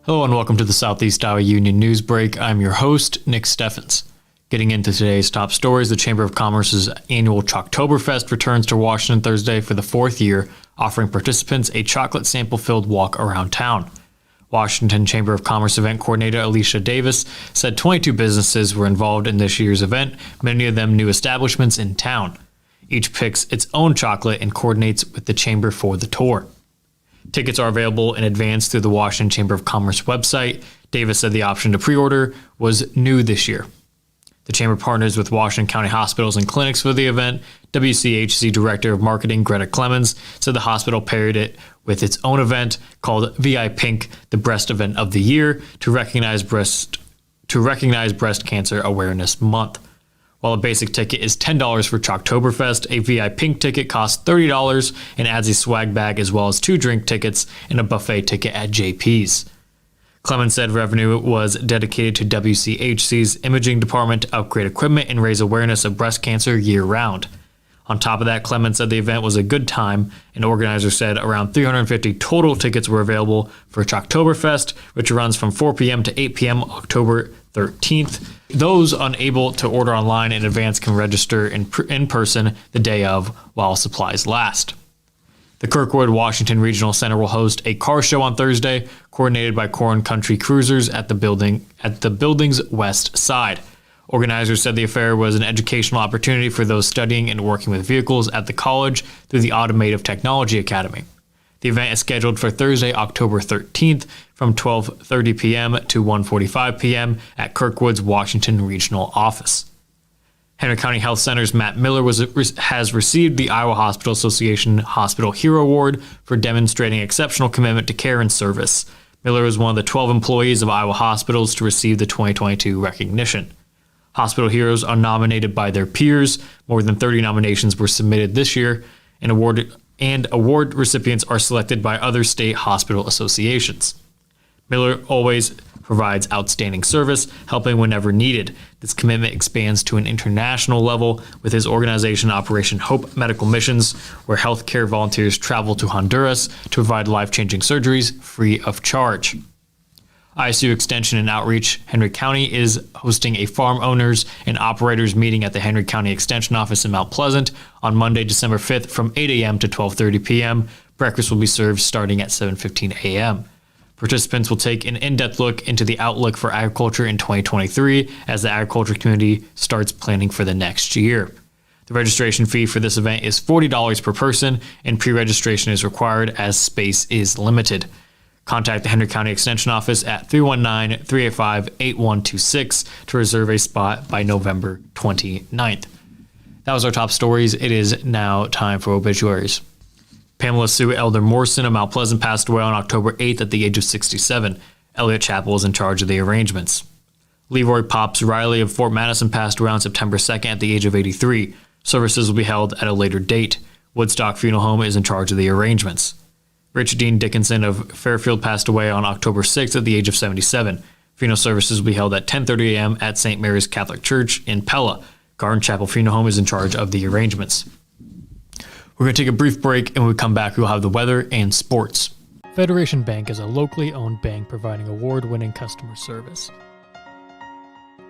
Hello and welcome to the Southeast Iowa Union News Break. I'm your host, Nick Steffens. Getting into today's top stories, the Chamber of Commerce's annual Choctoberfest returns to Washington Thursday for the fourth year, offering participants a chocolate sample-filled walk around town. Washington Chamber of Commerce event coordinator Alicia Davis said 22 businesses were involved in this year's event, many of them new establishments in town. Each picks its own chocolate and coordinates with the Chamber for the tour. Tickets are available in advance through the Washington Chamber of Commerce website. Davis said the option to pre-order was new this year. The Chamber partners with Washington County hospitals and clinics for the event. WCHC Director of Marketing Greta Clemens said the hospital paired it with its own event called VI Pink, the Breast Event of the Year, to recognize Breast Cancer Awareness Month. While a basic ticket is $10 for Choctoberfest, a VI Pink ticket costs $30 and adds a swag bag as well as 2 drink tickets and a buffet ticket at JP's. Clemens said revenue was dedicated to WCHC's imaging department to upgrade equipment and raise awareness of breast cancer year-round. On top of that, Clemens said the event was a good time, and organizers said around 350 total tickets were available for Choctoberfest, which runs from 4 p.m. to 8 p.m. October 13th. Those unable to order online in advance can register in person the day of while supplies last. The Kirkwood Washington Regional Center will host a car show on Thursday, coordinated by Corn Country Cruisers at the building's west side. Organizers said the affair was an educational opportunity for those studying and working with vehicles at the college through the Automotive Technology Academy. The event is scheduled for Thursday, October 13th from 12:30 p.m. to 1:45 p.m. at Kirkwood's Washington Regional Office. Henry County Health Center's Matt Miller has received the Iowa Hospital Association Hospital Hero Award for demonstrating exceptional commitment to care and service. Miller is one of the 12 employees of Iowa hospitals to receive the 2022 recognition. Hospital heroes are nominated by their peers. More than 30 nominations were submitted this year, and award recipients are selected by other state hospital associations. Miller always provides outstanding service, helping whenever needed. This commitment expands to an international level with his organization Operation Hope Medical Missions, where healthcare volunteers travel to Honduras to provide life-changing surgeries free of charge. ISU Extension and Outreach Henry County is hosting a farm owners and operators meeting at the Henry County Extension Office in Mount Pleasant on Monday, December 5th from 8 a.m. to 12:30 p.m. Breakfast will be served starting at 7:15 a.m. Participants will take an in-depth look into the outlook for agriculture in 2023 as the agriculture community starts planning for the next year. The registration fee for this event is $40 per person, and pre-registration is required as space is limited. Contact the Henry County Extension Office at 319-385-8126 to reserve a spot by November 29th. That was our top stories. It is now time for obituaries. Pamela Sue Elder Morrison of Mount Pleasant passed away on October 8th at the age of 67. Elliott Chapel is in charge of the arrangements. Leroy Pops Riley of Fort Madison passed away on September 2nd at the age of 83. Services will be held at a later date. Woodstock Funeral Home is in charge of the arrangements. Rich Dean Dickinson of Fairfield passed away on October 6th at the age of 77. Funeral services will be held at 10:30 a.m. at St. Mary's Catholic Church in Pella. Garden Chapel Funeral Home is in charge of the arrangements. We're going to take a brief break, and when we come back, we'll have the weather and sports. Federation Bank is a locally owned bank providing award-winning customer service.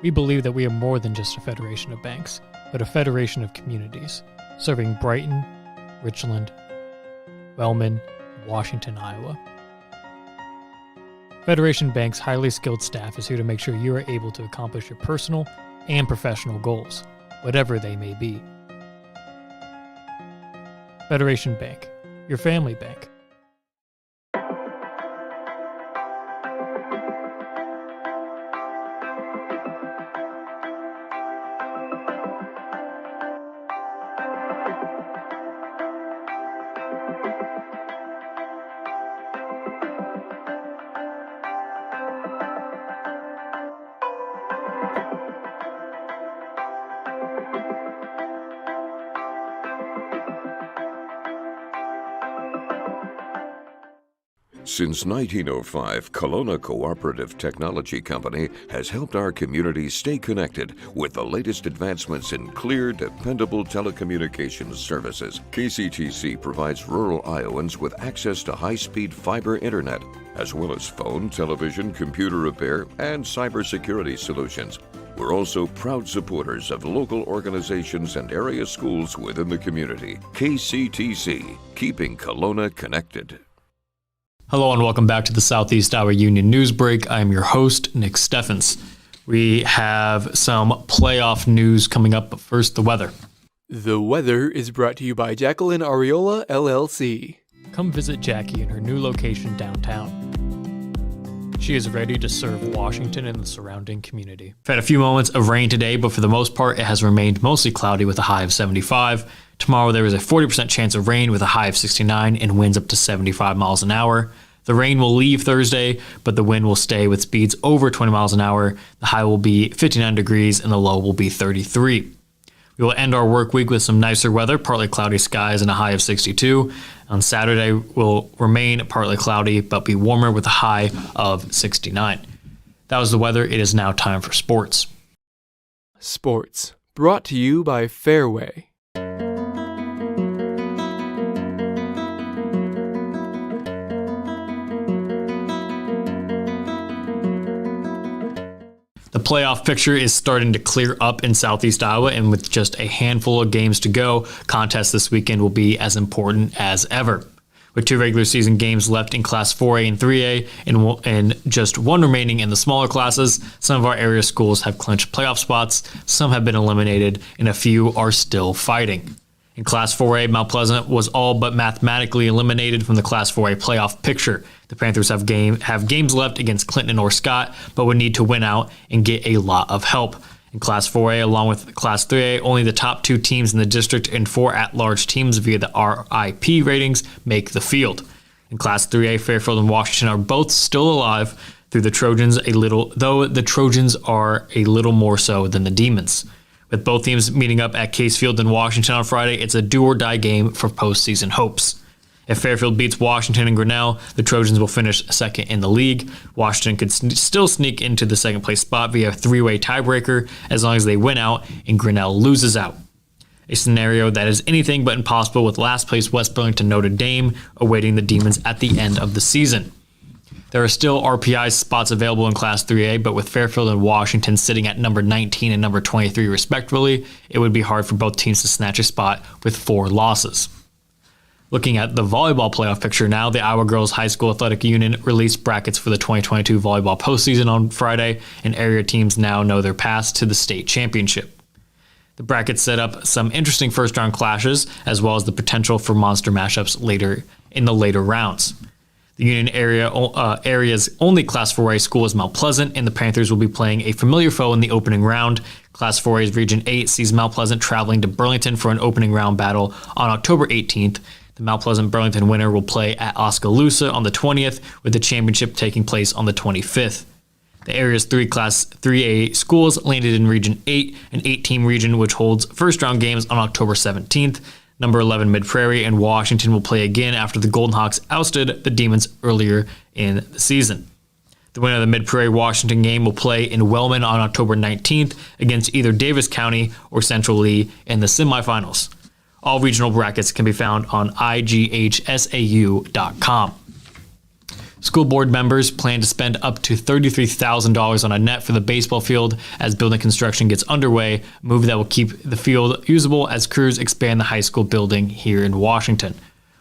We believe that we are more than just a federation of banks, but a federation of communities, serving Brighton, Richland, Wellman, and Washington, Iowa. Federation Bank's highly skilled staff is here to make sure you are able to accomplish your personal and professional goals, whatever they may be. Federation Bank, your family bank. Since 1905, Kelowna Cooperative Technology Company has helped our community stay connected with the latest advancements in clear, dependable telecommunications services. KCTC provides rural Iowans with access to high-speed fiber internet, as well as phone, television, computer repair, and cybersecurity solutions. We're also proud supporters of local organizations and area schools within the community. KCTC, keeping Kelowna connected. Hello and welcome back to the Southeast Iowa Union News Break. I'm your host, Nick Steffens. We have some playoff news coming up, but first, the weather. The weather is brought to you by Jacqueline Areola, LLC. Come visit Jackie in her new location downtown. She is ready to serve Washington and the surrounding community. We've had a few moments of rain today, but for the most part, it has remained mostly cloudy with a high of 75. Tomorrow, there is a 40% chance of rain with a high of 69 and winds up to 75 miles an hour. The rain will leave Thursday, but the wind will stay with speeds over 20 miles an hour. The high will be 59 degrees and the low will be 33. We will end our work week with some nicer weather, partly cloudy skies and a high of 62. On Saturday, will remain partly cloudy, but be warmer with a high of 69. That was the weather. It is now time for sports. Sports, brought to you by Fairway. The playoff picture is starting to clear up in Southeast Iowa, and with just a handful of games to go, contests this weekend will be as important as ever. With 2 regular season games left in Class 4A and 3A and just 1 remaining in the smaller classes, some of our area schools have clinched playoff spots, some have been eliminated, and a few are still fighting. In Class 4A, Mount Pleasant was all but mathematically eliminated from the Class 4A playoff picture. The Panthers have games left against Clinton and North Scott, but would need to win out and get a lot of help. In Class 4A, along with Class 3A, only the top 2 teams in the district and 4 at-large teams via the RIP ratings make the field. In Class 3A, Fairfield and Washington are both still alive through the Trojans though the Trojans are a little more so than the Demons. With both teams meeting up at Case Field in Washington on Friday, it's a do-or-die game for postseason hopes. If Fairfield beats Washington and Grinnell, the Trojans will finish second in the league. Washington could still sneak into the second-place spot via a 3-way tiebreaker as long as they win out and Grinnell loses out. A scenario that is anything but impossible with last-place West Burlington Notre Dame awaiting the Demons at the end of the season. There are still RPI spots available in Class 3A, but with Fairfield and Washington sitting at number 19 and number 23 respectively, it would be hard for both teams to snatch a spot with 4 losses. Looking at the volleyball playoff picture now, the Iowa Girls High School Athletic Union released brackets for the 2022 volleyball postseason on Friday, and area teams now know their paths to the state championship. The brackets set up some interesting first-round clashes, as well as the potential for monster matchups later in the later rounds. The Union area's only Class 4A school is Mount Pleasant, and the Panthers will be playing a familiar foe in the opening round. Class 4A's Region 8 sees Mount Pleasant traveling to Burlington for an opening round battle on October 18th. The Mount Pleasant-Burlington winner will play at Oskaloosa on the 20th, with the championship taking place on the 25th. The area's 3 Class 3A schools landed in Region 8, an 8-team region which holds first-round games on October 17th. Number 11 Mid-Prairie and Washington will play again after the Golden Hawks ousted the Demons earlier in the season. The winner of the Mid-Prairie-Washington game will play in Wellman on October 19th against either Davis County or Central Lee in the semifinals. All regional brackets can be found on ighsau.com. School board members plan to spend up to $33,000 on a net for the baseball field as building construction gets underway, a move that will keep the field usable as crews expand the high school building here in Washington.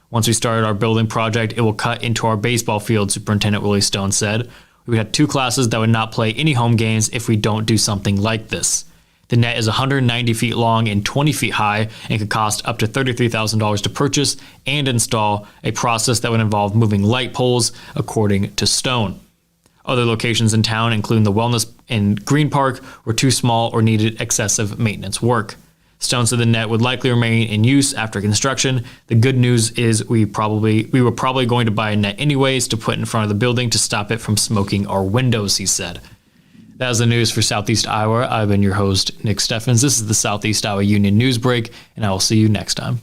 Once we started our building project, it will cut into our baseball field, Superintendent Willie Stone said. We had 2 classes that would not play any home games if we don't do something like this. The net is 190 feet long and 20 feet high and could cost up to $33,000 to purchase and install, a process that would involve moving light poles, according to Stone. Other locations in town, including the Wellness and Green Park, were too small or needed excessive maintenance work. Stone said the net would likely remain in use after construction. The good news is we were probably going to buy a net anyways to put in front of the building to stop it from smoking our windows, he said. That was the news for Southeast Iowa. I've been your host, Nick Steffens. This is the Southeast Iowa Union News Break, and I will see you next time.